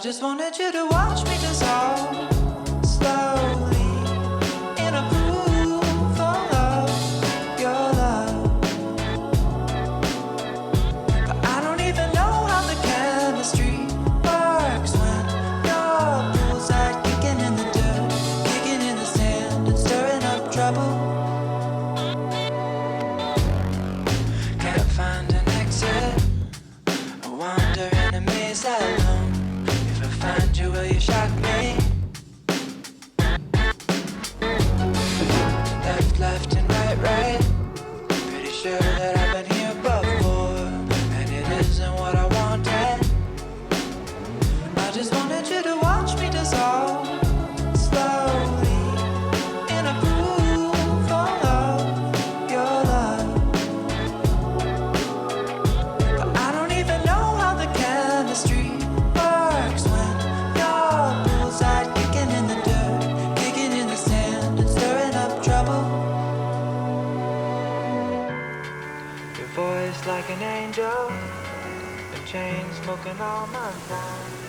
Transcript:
just wanted you to watch me dissolve slowly in a pool full of your love. But I don't even know how the chemistry works when your poolside kicking in the dirt, kicking in the sand and stirring up trouble. Can't find an exit, I wander in a maze alone. If I find you, will you shock me? Left and right. Pretty sure that I've been here before, and it isn't what I wanted. I just wanted you to watch me dissolve slowly in a pool full of your love. But I don't even know how the chemistry works when your poolside kicking in the dirt, kicking in the sand and stirring up trouble. Your voice like an angel, been chain smoking all my time.